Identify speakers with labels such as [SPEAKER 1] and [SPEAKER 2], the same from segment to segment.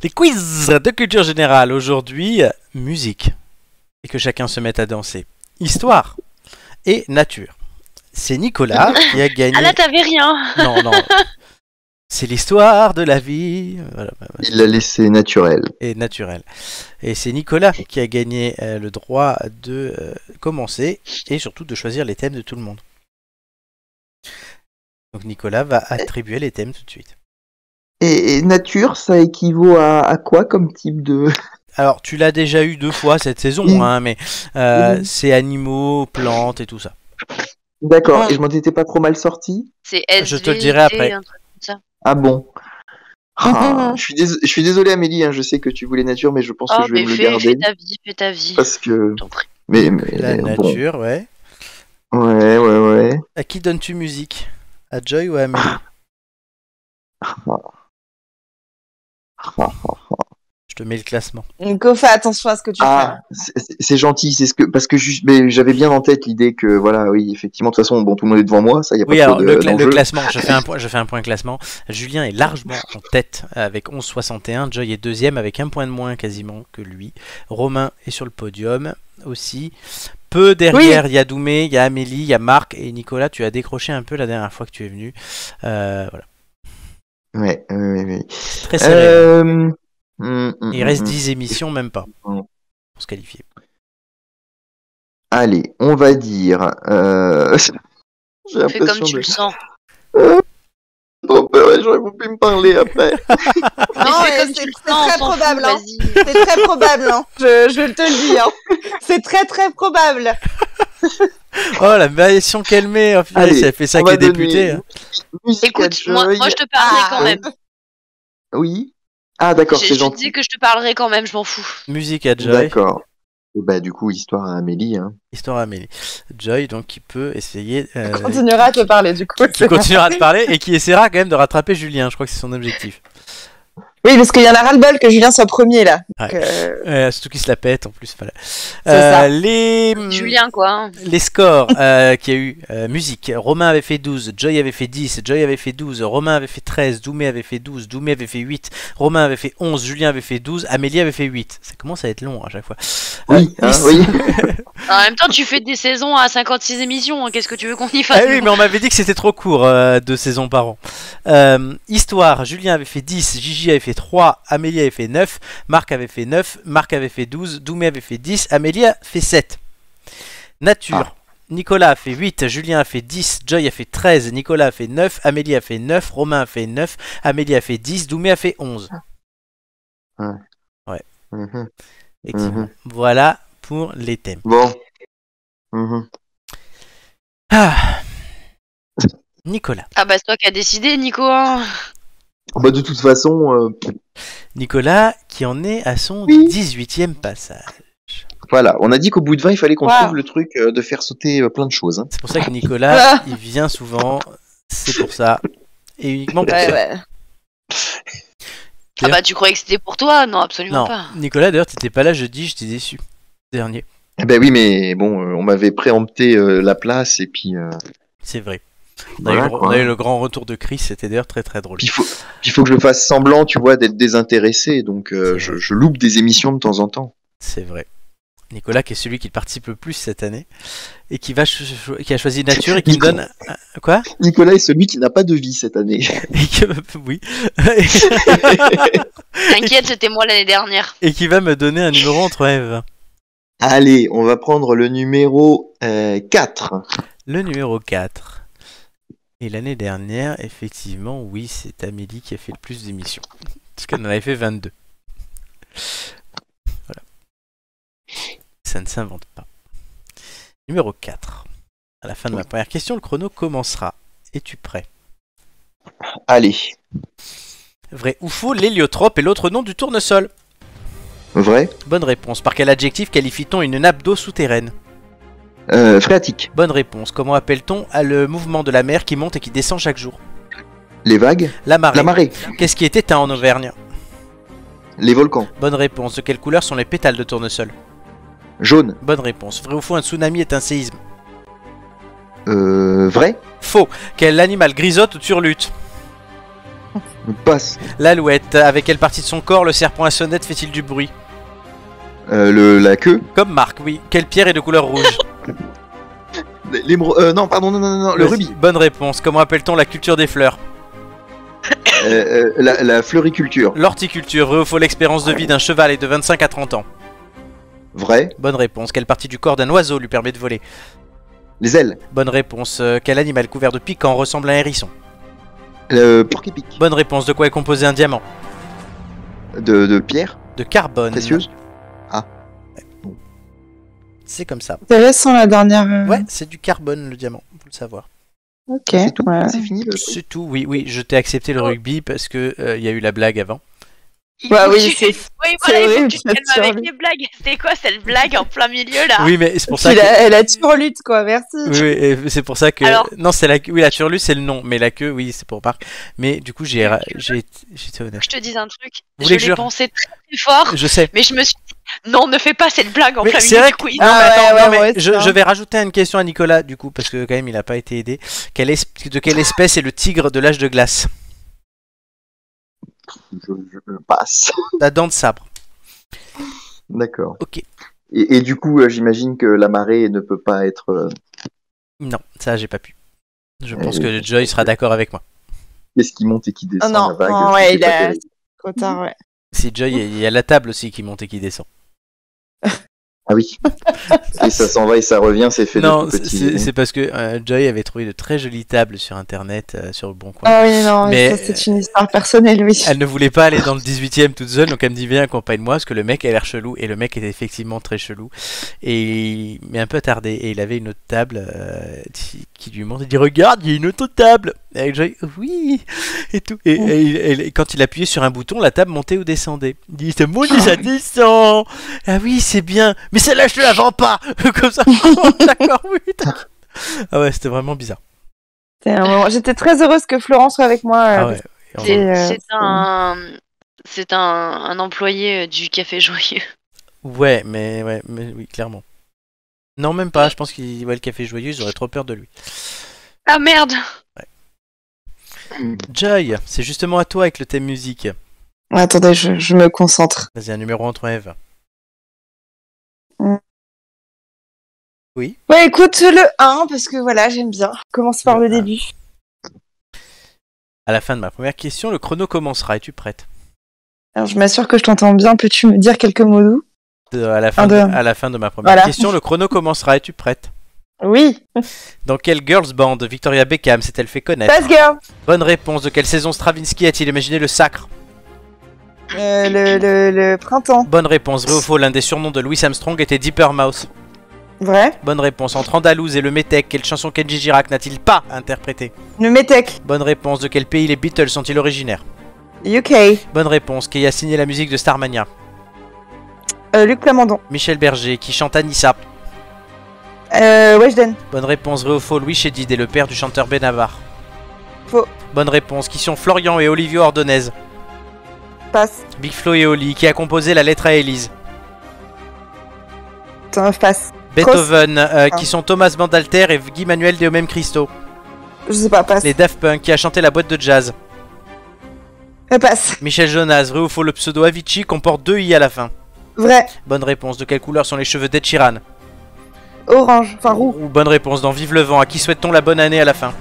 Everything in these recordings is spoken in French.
[SPEAKER 1] Les quiz de culture générale aujourd'hui, musique. Et que chacun se mette à danser. Histoire et nature. C'est Nicolas qui a gagné.
[SPEAKER 2] Ah là, t'avais rien.
[SPEAKER 1] Non, non. C'est l'histoire de la vie. Voilà.
[SPEAKER 3] Il l'a laissé naturel.
[SPEAKER 1] Et naturel. Et c'est Nicolas qui a gagné le droit de commencer et surtout de choisir les thèmes de tout le monde. Donc Nicolas va attribuer les thèmes tout de suite.
[SPEAKER 3] Et nature, ça équivaut à quoi comme type de...
[SPEAKER 1] Alors, tu l'as déjà eu 2 fois cette saison, hein, mais c'est animaux, plantes et tout ça.
[SPEAKER 3] D'accord, et je m'en étais pas trop mal sorti?
[SPEAKER 2] C'est
[SPEAKER 1] Je te le dirai après.
[SPEAKER 2] un truc comme ça.
[SPEAKER 3] Ah bon? Je suis désolé Amélie, hein, je sais que tu voulais nature, mais je pense que je vais me le garder.
[SPEAKER 2] Fais ta vie.
[SPEAKER 3] Parce que...
[SPEAKER 2] T'en prie.
[SPEAKER 3] Mais
[SPEAKER 1] La nature,
[SPEAKER 3] bon.
[SPEAKER 1] ouais.
[SPEAKER 3] Ouais.
[SPEAKER 1] À qui donnes-tu musique? À Joy ou à Amélie? Je te mets le classement.
[SPEAKER 4] Nico, fais attention à ce que tu fais.
[SPEAKER 3] C'est gentil, c'est ce que parce que mais j'avais bien en tête l'idée que voilà, oui, effectivement, de toute façon, bon, tout le monde est devant moi, ça y a pas
[SPEAKER 1] Oui,
[SPEAKER 3] trop
[SPEAKER 1] alors
[SPEAKER 3] d'enjeu.
[SPEAKER 1] le classement, je fais un point classement. Julien est largement en tête avec 11,61. Joy est deuxième avec un point de moins quasiment que lui. Romain est sur le podium aussi. Peu derrière, il y a Doumé, il y a Amélie, il y a Marc et Nicolas. Tu as décroché un peu la dernière fois que tu es venu. Voilà.
[SPEAKER 3] Ouais.
[SPEAKER 1] Très serré. Il reste 10 émissions, même pas, pour se qualifier.
[SPEAKER 3] Allez, on va dire. J'ai
[SPEAKER 2] Fais comme
[SPEAKER 3] l'impression
[SPEAKER 2] tu le sens.
[SPEAKER 3] J'aurais voulu me parler après.
[SPEAKER 4] Non, c'est très probable. Hein. C'est très probable. Hein. Je te le dis. Hein. C'est très probable.
[SPEAKER 1] Oh, la variation qu'elle met. Oh,
[SPEAKER 3] Allez,
[SPEAKER 1] ça fait ça qu'elle est députée. Hein.
[SPEAKER 2] Écoute, moi je te parlerai quand même.
[SPEAKER 3] Oui. Ah d'accord, c'est gentil.
[SPEAKER 2] Je te dis que je te parlerai quand même, je m'en fous.
[SPEAKER 1] Musique à Joy.
[SPEAKER 3] D'accord. Et bah du coup, histoire à Amélie. Hein.
[SPEAKER 1] Histoire à Amélie. Joy, donc, qui peut essayer...
[SPEAKER 4] continuera à te parler, du coup.
[SPEAKER 1] Qui continuera à te parler et qui essaiera quand même de rattraper Julien. Je crois que c'est son objectif.
[SPEAKER 4] Oui, parce qu'il y en a ras-le-bol que Julien soit premier, là.
[SPEAKER 1] Ouais. Surtout qu'il se la pète, en plus. Voilà.
[SPEAKER 2] Julien, quoi. Hein.
[SPEAKER 1] Les scores qu'il y a eu. Musique. Romain avait fait 12, Joy avait fait 10, Joy avait fait 12, Romain avait fait 13, Doumé avait fait 12, Doumé avait fait 8, Romain avait fait 11, Julien avait fait 12, Amélie avait fait 8. Ça commence à être long à chaque fois.
[SPEAKER 3] Oui, oui.
[SPEAKER 2] En même temps, tu fais des saisons à 56 émissions. Hein. Qu'est-ce que tu veux qu'on y fasse?
[SPEAKER 1] Ah oui, mais on m'avait dit que c'était trop court, 2 saisons par an. Histoire. Julien avait fait 10, Gigi avait fait 3, Amélie avait fait 9, Marc avait fait 9, Marc avait fait 12, Doumé avait fait 10, Amélie a fait 7. Nature. Nicolas a fait 8, Julien a fait 10, Joy a fait 13, Nicolas a fait 9, Amélie a fait 9, Romain a fait 9, Amélie a fait 10, Doumé a fait 11. Ouais. Effectivement. Voilà pour les thèmes.
[SPEAKER 3] Bon.
[SPEAKER 1] Nicolas.
[SPEAKER 2] Ah bah c'est toi qui as décidé, Nico. Hein.
[SPEAKER 3] Bah de toute façon...
[SPEAKER 1] Nicolas qui en est à son 18e passage.
[SPEAKER 3] Voilà, on a dit qu'au bout de 20, il fallait qu'on trouve le truc de faire sauter plein de choses. Hein.
[SPEAKER 1] C'est pour ça que Nicolas, il vient souvent. C'est pour ça. Et uniquement pour ça.
[SPEAKER 4] Ouais.
[SPEAKER 2] Ah bah tu croyais que c'était pour toi? Non, absolument pas.
[SPEAKER 1] Nicolas, d'ailleurs, t'étais pas là jeudi, j'étais déçu. Dernier.
[SPEAKER 3] Eh ben oui, mais bon, on m'avait préempté la place et puis...
[SPEAKER 1] C'est vrai.
[SPEAKER 3] Voilà,
[SPEAKER 1] on a eu le grand retour de Chris, c'était d'ailleurs très très drôle.
[SPEAKER 3] Il faut que je fasse semblant, tu vois, d'être désintéressé, donc je loupe des émissions de temps en temps.
[SPEAKER 1] C'est vrai. Nicolas qui est celui qui participe le plus cette année et qui a choisi nature et qui me donne... Quoi?
[SPEAKER 3] Nicolas est celui qui n'a pas de vie cette année.
[SPEAKER 1] Oui.
[SPEAKER 2] T'inquiète, c'était moi l'année dernière.
[SPEAKER 1] Et qui va me donner un numéro entre Eve.
[SPEAKER 3] Allez, on va prendre le numéro 4. Le
[SPEAKER 1] numéro 4. Et l'année dernière, effectivement, oui, c'est Amélie qui a fait le plus d'émissions. Parce qu'elle en avait fait 22. Voilà. Ça ne s'invente pas. Numéro 4. À la fin de ma première question, le chrono commencera. Es-tu prêt?
[SPEAKER 3] Allez.
[SPEAKER 1] Vrai ou faux, l'héliotrope est l'autre nom du tournesol?
[SPEAKER 3] Vrai.
[SPEAKER 1] Bonne réponse. Par quel adjectif qualifie-t-on une nappe d'eau souterraine?
[SPEAKER 3] Phréatique.
[SPEAKER 1] Bonne réponse. Comment appelle-t-on le mouvement de la mer qui monte et qui descend chaque jour?
[SPEAKER 3] Les vagues.
[SPEAKER 1] La marée.
[SPEAKER 3] La marée.
[SPEAKER 1] Qu'est-ce qui est éteint en Auvergne?
[SPEAKER 3] Les volcans.
[SPEAKER 1] Bonne réponse. De quelle couleur sont les pétales de tournesol?
[SPEAKER 3] Jaune.
[SPEAKER 1] Bonne réponse. Vrai ou faux, un tsunami est un séisme?
[SPEAKER 3] Vrai.
[SPEAKER 1] Faux. Quel animal grisote ou turlute?
[SPEAKER 3] Passe.
[SPEAKER 1] L'alouette. Avec quelle partie de son corps le serpent à sonnette fait-il du bruit?
[SPEAKER 3] La queue.
[SPEAKER 1] Comme Marc, oui. Quelle pierre est de couleur rouge?
[SPEAKER 3] Non, pardon, non, le
[SPEAKER 1] Vas-y.
[SPEAKER 3] rubis.
[SPEAKER 1] Bonne réponse. Comment appelle-t-on la culture des fleurs?
[SPEAKER 3] La fleuriculture.
[SPEAKER 1] L'horticulture. Vrai ou faux, l'expérience de vie d'un cheval est de 25 à 30 ans?
[SPEAKER 3] Vrai.
[SPEAKER 1] Bonne réponse. Quelle partie du corps d'un oiseau lui permet de voler?
[SPEAKER 3] Les ailes.
[SPEAKER 1] Bonne réponse. Quel animal couvert de piquants ressemble à un hérisson?
[SPEAKER 3] Porc-épic.
[SPEAKER 1] Bonne réponse. De quoi est composé un diamant?
[SPEAKER 3] De pierre.
[SPEAKER 1] De carbone.
[SPEAKER 3] Précieuse.
[SPEAKER 1] C'est comme ça.
[SPEAKER 4] Intéressant la dernière.
[SPEAKER 1] Ouais, c'est du carbone le diamant, faut le savoir.
[SPEAKER 4] Ok.
[SPEAKER 3] C'est tout.
[SPEAKER 4] Ouais.
[SPEAKER 3] C'est fini le truc.
[SPEAKER 1] C'est tout, oui, je t'ai accepté le rugby parce que il y a eu la blague avant.
[SPEAKER 4] Bah oui,
[SPEAKER 2] Oui,
[SPEAKER 4] c'est.
[SPEAKER 2] voilà, il faut
[SPEAKER 4] horrible,
[SPEAKER 2] que tu te calmes
[SPEAKER 4] c'est
[SPEAKER 2] avec
[SPEAKER 4] horrible.
[SPEAKER 2] les blagues. C'était quoi cette blague en plein milieu là?
[SPEAKER 1] Oui, mais c'est pour ça
[SPEAKER 4] Puis
[SPEAKER 1] que...
[SPEAKER 4] elle a turlute quoi, merci.
[SPEAKER 1] Oui, et c'est pour ça que...
[SPEAKER 2] Alors
[SPEAKER 1] Non, c'est la queue. Oui, la turlue, c'est le nom, mais la queue, oui, c'est pour Marc. Mais du coup, j'étais honnête.
[SPEAKER 2] Je te dis un truc.
[SPEAKER 1] Vous voulez
[SPEAKER 2] Je
[SPEAKER 1] que
[SPEAKER 2] l'ai pensé très très fort,
[SPEAKER 1] Je sais.
[SPEAKER 2] mais je me suis dit non, ne fais pas cette blague en
[SPEAKER 1] Mais
[SPEAKER 2] plein
[SPEAKER 1] c'est
[SPEAKER 2] milieu
[SPEAKER 1] vrai
[SPEAKER 2] du
[SPEAKER 1] que...
[SPEAKER 2] quiz.
[SPEAKER 1] Non, mais
[SPEAKER 4] Ah
[SPEAKER 1] attends,
[SPEAKER 4] ouais,
[SPEAKER 1] non,
[SPEAKER 4] ouais,
[SPEAKER 1] mais
[SPEAKER 4] ouais,
[SPEAKER 1] je,
[SPEAKER 4] c'est
[SPEAKER 1] je vais rajouter une question à Nicolas, du coup, parce que quand même, il n'a pas été aidé. De quelle espèce est le tigre de l'âge de glace?
[SPEAKER 3] Je passe.
[SPEAKER 1] La dent de sabre.
[SPEAKER 3] D'accord.
[SPEAKER 1] Ok.
[SPEAKER 3] Et du coup, j'imagine que la marée ne peut pas être.
[SPEAKER 1] Non, ça, j'ai pas pu. Je pense que Joy sera d'accord avec moi.
[SPEAKER 3] Qu'est-ce qui monte et qui descend
[SPEAKER 4] Oh non,
[SPEAKER 3] la vague,
[SPEAKER 4] non,
[SPEAKER 3] c'est
[SPEAKER 4] ouais, il
[SPEAKER 3] pas
[SPEAKER 4] a.
[SPEAKER 3] terrible.
[SPEAKER 4] Trop tard, ouais.
[SPEAKER 1] C'est Joy, il y a la table aussi qui monte et qui descend.
[SPEAKER 3] Ah oui. Et ça s'en va et ça revient, c'est fait
[SPEAKER 1] Non,
[SPEAKER 3] de tout petit.
[SPEAKER 1] c'est parce que Joy avait trouvé de très jolies tables sur internet, sur le bon coin.
[SPEAKER 4] Ah oui, non,
[SPEAKER 1] Mais,
[SPEAKER 4] mais ça c'est une histoire personnelle, oui.
[SPEAKER 1] Elle ne voulait pas aller dans le 18ème toute seule, donc elle me dit viens accompagne-moi parce que le mec a l'air chelou et le mec était effectivement très chelou et mais un peu tardé et il avait une autre table qui lui montre, il dit regarde il y a une autre table et Joy oui et tout et quand il appuyait sur un bouton la table montait ou descendait. Il dit ça monte et ça descend. Ah oui c'est bien mais celle-là je te la vends pas comme ça. D'accord oui. Ah ouais c'était vraiment bizarre.
[SPEAKER 4] C'était un moment- J'étais très heureuse que Florence soit avec moi.
[SPEAKER 1] Ah ouais.
[SPEAKER 2] C'est un employé du Café Joyeux.
[SPEAKER 1] Ouais, mais oui, clairement. Non, même pas. Je pense qu'il voit le café joyeux, j'aurais trop peur de lui.
[SPEAKER 2] Ah merde!
[SPEAKER 1] Joy, c'est justement à toi avec le thème musique.
[SPEAKER 4] Attendez, je me concentre.
[SPEAKER 1] Vas-y, un numéro entre Eve. Oui.
[SPEAKER 4] Ouais, écoute le 1, parce que voilà, j'aime bien. Commence par
[SPEAKER 1] Le
[SPEAKER 4] le
[SPEAKER 1] 1.
[SPEAKER 4] début.
[SPEAKER 1] À la fin de ma première question, le chrono commencera. Es-tu prête?
[SPEAKER 4] Alors, je m'assure que je t'entends bien. Peux-tu me dire quelques mots doux?
[SPEAKER 1] À la fin de ma première
[SPEAKER 4] Voilà.
[SPEAKER 1] question, le chrono commencera. Es-tu prête?
[SPEAKER 4] Oui.
[SPEAKER 1] Dans quelle girls band Victoria Beckham s'est-elle fait connaître?
[SPEAKER 4] Pass Girl.
[SPEAKER 1] Bonne réponse. De quelle saison Stravinsky a-t-il imaginé le sacre?
[SPEAKER 4] Le printemps.
[SPEAKER 1] Bonne réponse. Vrai ou faux, l'un des surnoms de Louis Armstrong était Deeper Mouse.
[SPEAKER 4] Vrai.
[SPEAKER 1] Bonne réponse. Entre Andalouse et le Métèque, quelle chanson Kenji Girac n'a-t-il pas interprétée?
[SPEAKER 4] Le Metec.
[SPEAKER 1] Bonne réponse. De quel pays les Beatles sont-ils originaires?
[SPEAKER 4] UK.
[SPEAKER 1] Bonne réponse. Qui a signé la musique de Starmania?
[SPEAKER 4] Luc Plamondon.
[SPEAKER 1] Michel Berger. Qui chante Anissa?
[SPEAKER 4] Weshden.
[SPEAKER 1] Bonne réponse. Vrai ou faux, Louis Chédid est le père du chanteur Benavar?
[SPEAKER 4] Faux.
[SPEAKER 1] Bonne réponse. Qui sont Florian et Olivier Ordonez?
[SPEAKER 4] Passe.
[SPEAKER 1] Big Flo et Oli. Qui a composé la lettre à Élise?
[SPEAKER 4] Passe.
[SPEAKER 1] Beethoven. Qui sont Thomas Bangalter et Guy Manuel de Même Christo?
[SPEAKER 4] Je sais pas, passe.
[SPEAKER 1] Les Daft Punk. Qui a chanté la boîte de jazz?
[SPEAKER 4] Passe.
[SPEAKER 1] Michel Jonas. Vrai ou faux, le pseudo Avicii comporte 2 i à la fin?
[SPEAKER 4] Vrai.
[SPEAKER 1] Bonne réponse. De quelle couleur sont les cheveux d'Ed Sheeran?
[SPEAKER 4] Orange. Enfin, roux.
[SPEAKER 1] Ou bonne réponse. Dans Vive le vent, à qui souhaite-t-on la bonne année à la fin?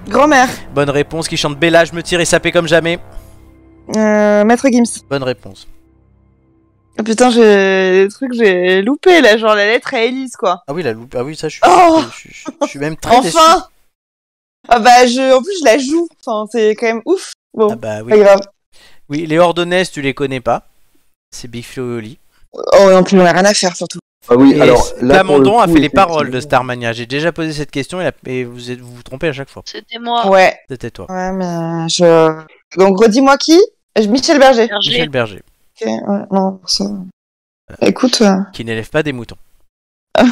[SPEAKER 4] Grand-mère.
[SPEAKER 1] Bonne réponse. Qui chante Bella, je me tire et sapé comme jamais?
[SPEAKER 4] Maître Gims.
[SPEAKER 1] Bonne réponse.
[SPEAKER 4] Oh, putain, j'ai des trucs, j'ai loupé là, genre la lettre à Élise, quoi.
[SPEAKER 1] Ah oui, la loupe. Ah oui, ça, je
[SPEAKER 4] Oh
[SPEAKER 1] suis même très déçu.
[SPEAKER 4] Enfin. Ah bah, en plus, je la joue. Enfin, c'est quand même ouf. Bon,
[SPEAKER 1] Ah bah oui.
[SPEAKER 4] pas grave.
[SPEAKER 1] Oui, les Ordonez, tu les connais pas. C'est Big Flo et Oli.
[SPEAKER 4] Oh, non plus, on a rien à faire, surtout.
[SPEAKER 3] Ah oui,
[SPEAKER 1] Et
[SPEAKER 3] alors là,
[SPEAKER 1] Plamondon
[SPEAKER 3] pour le
[SPEAKER 1] a
[SPEAKER 3] coup,
[SPEAKER 1] fait les paroles de
[SPEAKER 3] effectivement.
[SPEAKER 1] Starmania. J'ai déjà posé cette question et vous vous trompez à chaque fois.
[SPEAKER 2] C'était moi.
[SPEAKER 4] Ouais.
[SPEAKER 1] C'était toi.
[SPEAKER 4] Ouais, mais Donc, redis-moi qui? Michel Berger.
[SPEAKER 1] Michel Berger,
[SPEAKER 4] Ok, ouais, non, ça... Écoute,
[SPEAKER 1] qui n'élève pas des moutons.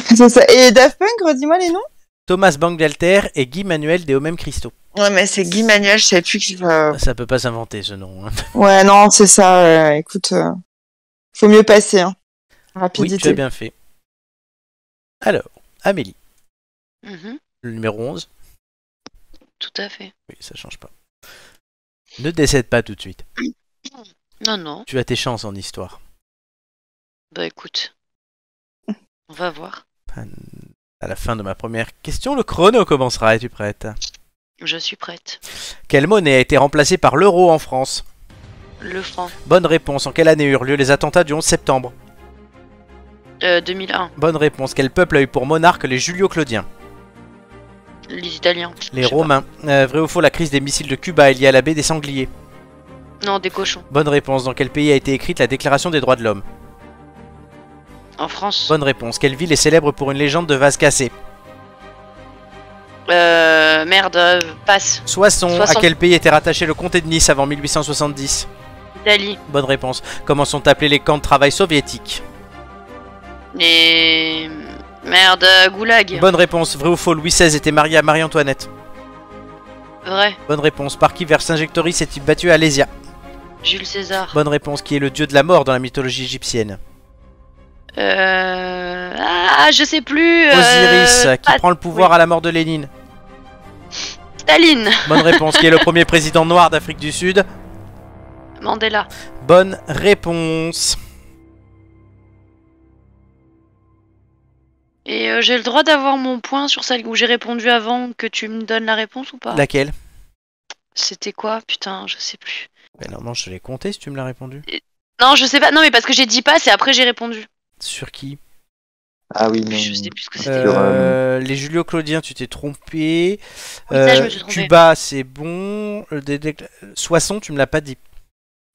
[SPEAKER 4] c'est ça. Et Daft Punk, redis-moi les noms?
[SPEAKER 1] Thomas Bangalter et Guy Manuel de Même Christo.
[SPEAKER 4] Ouais, mais c'est Guy Manuel, je savais plus qui...
[SPEAKER 1] Ça peut pas s'inventer ce nom. Hein.
[SPEAKER 4] Ouais, non, c'est ça, écoute... Faut mieux passer, hein.
[SPEAKER 1] Oui,
[SPEAKER 4] Rapidité.
[SPEAKER 1] tu as bien fait. Alors, Amélie,
[SPEAKER 2] Mhm,
[SPEAKER 1] le numéro 11.
[SPEAKER 2] tout à fait.
[SPEAKER 1] Oui, ça change pas. Ne décède pas tout de suite.
[SPEAKER 2] Non, non.
[SPEAKER 1] Tu as tes chances en histoire.
[SPEAKER 2] Bah écoute, on va voir.
[SPEAKER 1] À la fin de ma première question, le chrono commencera. Es-tu prête?
[SPEAKER 2] Je suis prête.
[SPEAKER 1] Quelle monnaie a été remplacée par l'euro en France?
[SPEAKER 2] Le franc.
[SPEAKER 1] Bonne réponse. En quelle année eurent lieu les attentats du 11 septembre?
[SPEAKER 2] 2001.
[SPEAKER 1] Bonne réponse. Quel peuple a eu pour monarque les Julio-Claudiens?
[SPEAKER 2] Les Italiens.
[SPEAKER 1] Les Romains. Vrai ou faux, la crise des missiles de Cuba est liée à la baie des Sangliers?
[SPEAKER 2] Non, des cochons.
[SPEAKER 1] Bonne réponse. Dans quel pays a été écrite la Déclaration des droits de l'homme?
[SPEAKER 2] En France.
[SPEAKER 1] Bonne réponse. Quelle ville est célèbre pour une légende de vase cassé?
[SPEAKER 2] Passe.
[SPEAKER 1] Soissons. À quel pays était rattaché le comté de Nice avant 1870?
[SPEAKER 2] Italie.
[SPEAKER 1] Bonne réponse. Comment sont appelés les camps de travail soviétiques?
[SPEAKER 2] Les... Goulag.
[SPEAKER 1] Bonne réponse. Vrai ou faux, Louis XVI était marié à Marie-Antoinette?
[SPEAKER 2] Vrai.
[SPEAKER 1] Bonne réponse. Par qui Vercingétorix s'est-il battu à Alésia?
[SPEAKER 2] Jules César.
[SPEAKER 1] Bonne réponse. Qui est le dieu de la mort dans la mythologie égyptienne?
[SPEAKER 2] Je sais plus.
[SPEAKER 1] Osiris. Qui prend le pouvoir à la mort de Lénine?
[SPEAKER 2] Staline.
[SPEAKER 1] Bonne réponse. Qui est le premier président noir d'Afrique du Sud?
[SPEAKER 2] Mandela.
[SPEAKER 1] Bonne réponse.
[SPEAKER 2] Et j'ai le droit d'avoir mon point sur celle où j'ai répondu avant que tu me donnes la réponse ou pas?
[SPEAKER 1] Laquelle?
[SPEAKER 2] C'était quoi? Putain, je sais plus.
[SPEAKER 1] Non, je l'ai compté si tu me l'as répondu.
[SPEAKER 2] Non, je sais pas. Non, mais parce que j'ai dit passe et après j'ai répondu.
[SPEAKER 1] Sur qui?
[SPEAKER 3] Ah oui, non.
[SPEAKER 2] Je sais plus ce que c'était.
[SPEAKER 1] Les Julio-Claudiens, tu t'es trompé.
[SPEAKER 2] Oui, ça, je me suis trompé.
[SPEAKER 1] Cuba, c'est bon. Soissons, tu me l'as pas dit.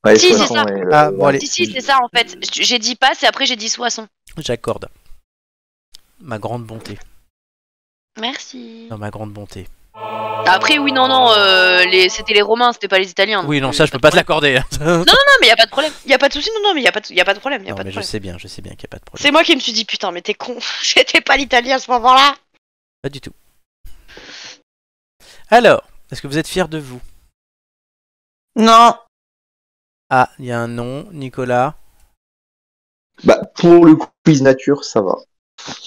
[SPEAKER 3] Ouais,
[SPEAKER 2] Si, c'est ça.
[SPEAKER 1] Ah, bon, allez.
[SPEAKER 2] Si, c'est ça en fait. J'ai dit passe et après j'ai dit Soissons.
[SPEAKER 1] J'accorde. Ma grande bonté.
[SPEAKER 2] Merci.
[SPEAKER 1] Non, ma grande bonté.
[SPEAKER 2] Après, oui, non, c'était les Romains, c'était pas les Italiens.
[SPEAKER 1] Oui, non, ça, je peux pas te l'accorder.
[SPEAKER 2] Non, mais y a pas de problème. Y a pas de souci, non, mais y a pas de problème.
[SPEAKER 1] Non, mais je sais bien qu'il y a pas de problème.
[SPEAKER 2] C'est moi qui me suis dit, putain, mais t'es con. J'étais pas l'Italien à ce moment-là.
[SPEAKER 1] Pas du tout. Alors, est-ce que vous êtes fiers de vous?
[SPEAKER 4] Non.
[SPEAKER 1] Ah, il y a un non. Nicolas?
[SPEAKER 3] Bah, pour le quiz nature, ça va.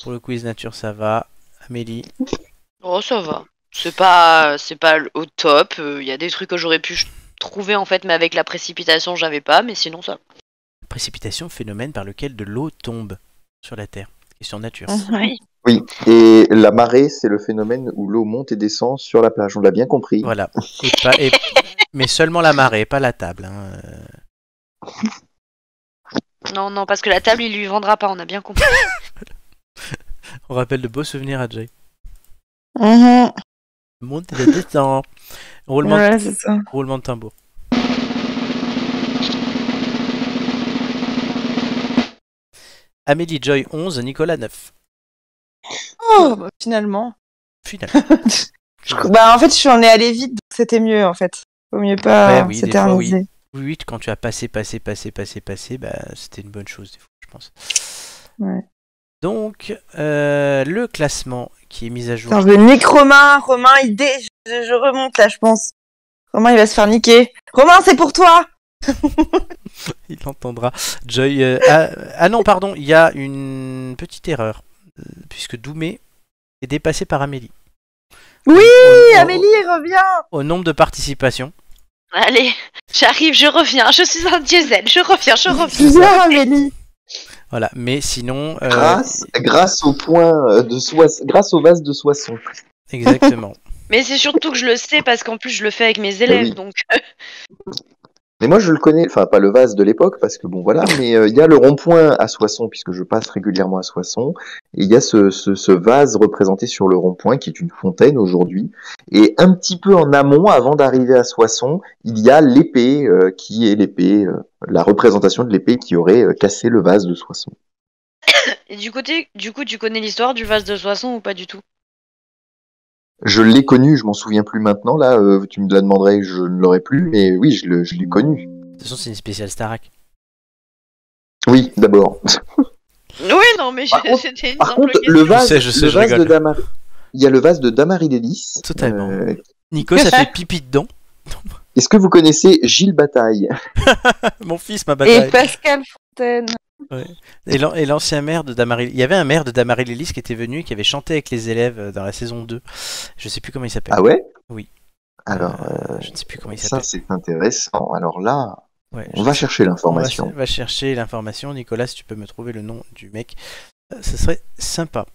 [SPEAKER 1] Pour le quiz nature, ça va. Amélie?
[SPEAKER 2] Oh, ça va. C'est pas au top. Il y a des trucs que j'aurais pu trouver en fait, mais avec la précipitation, j'avais pas. Mais sinon, ça.
[SPEAKER 1] Précipitation, phénomène par lequel de l'eau tombe sur la Terre. Question nature.
[SPEAKER 2] Oui.
[SPEAKER 3] Oui, et la marée, c'est le phénomène où l'eau monte et descend sur la plage. On l'a bien compris.
[SPEAKER 1] Voilà. Mais seulement la marée, pas la table. Hein.
[SPEAKER 2] Non, parce que la table, il lui vendra pas. On a bien compris.
[SPEAKER 1] On rappelle de beaux souvenirs à Jay.
[SPEAKER 4] Mhm.
[SPEAKER 1] Monte et descend. Roulement de tambour. Amélie Joy 11, Nicolas 9.
[SPEAKER 4] Oh, bah, finalement.
[SPEAKER 1] Finalement.
[SPEAKER 4] En fait, j'en ai allé vite, donc c'était mieux, en fait. Vaut mieux pas s'éterniser.
[SPEAKER 1] Oui, quand tu as passé, bah, c'était une bonne chose, des fois, je pense.
[SPEAKER 4] Ouais.
[SPEAKER 1] Donc, le classement qui est mis à jour.
[SPEAKER 4] Attends, je nique Romain, je remonte là, je pense. Romain, il va se faire niquer. Romain, c'est pour toi!
[SPEAKER 1] Il l'entendra. Joy. Non, pardon, il y a une petite erreur. Puisque Doumé est dépassé par Amélie.
[SPEAKER 4] Oui, Amélie, revient!
[SPEAKER 1] Au nombre de participations.
[SPEAKER 2] Allez, j'arrive, je reviens. Je suis un diesel, je reviens.
[SPEAKER 4] Viens, Amélie!
[SPEAKER 1] Voilà, mais sinon.
[SPEAKER 3] Grâce au point grâce au vase de Soissons.
[SPEAKER 1] Exactement.
[SPEAKER 2] Mais c'est surtout que je le sais parce qu'en plus je le fais avec mes élèves,
[SPEAKER 3] Oui.
[SPEAKER 2] donc.
[SPEAKER 3] Mais moi je le connais, enfin pas le vase de l'époque parce que bon voilà, mais il y a le rond-point à Soissons puisque je passe régulièrement à Soissons et il y a ce vase représenté sur le rond-point qui est une fontaine aujourd'hui et un petit peu en amont avant d'arriver à Soissons, il y a l'épée qui est l'épée, la représentation de l'épée qui aurait cassé le vase de Soissons.
[SPEAKER 2] Et du coup tu connais l'histoire du vase de Soissons ou pas du tout?
[SPEAKER 3] Je l'ai connu, je m'en souviens plus maintenant, là, tu me la demanderais, je ne l'aurais plus, mais oui, je l'ai connu.
[SPEAKER 1] De toute façon, c'est une spéciale Starac.
[SPEAKER 3] Oui, d'abord.
[SPEAKER 2] Oui, non, mais c'était une
[SPEAKER 3] Par
[SPEAKER 2] simple
[SPEAKER 3] contre,
[SPEAKER 2] question.
[SPEAKER 3] le vase
[SPEAKER 1] je rigole.
[SPEAKER 3] de Damary, il y a le vase de Damary-Lélis.
[SPEAKER 1] Totalement. Nico, ça fait pipi dedans.
[SPEAKER 3] Est-ce que vous connaissez Gilles Bataille?
[SPEAKER 1] Mon fils, ma bataille.
[SPEAKER 4] Et Pascal Fontaine.
[SPEAKER 1] Ouais. Et l'ancien maire de Damary. Il y avait un maire de Damary-Lélis qui était venu et qui avait chanté avec les élèves dans la saison 2. Je sais plus comment il s'appelle.
[SPEAKER 3] Ah ouais?
[SPEAKER 1] Oui.
[SPEAKER 3] Alors,
[SPEAKER 1] je ne sais plus comment il s'appelle.
[SPEAKER 3] Ça, c'est intéressant. Alors là,
[SPEAKER 1] ouais,
[SPEAKER 3] on va chercher l'information.
[SPEAKER 1] On va chercher l'information. Nicolas, si tu peux me trouver le nom du mec, ce serait sympa.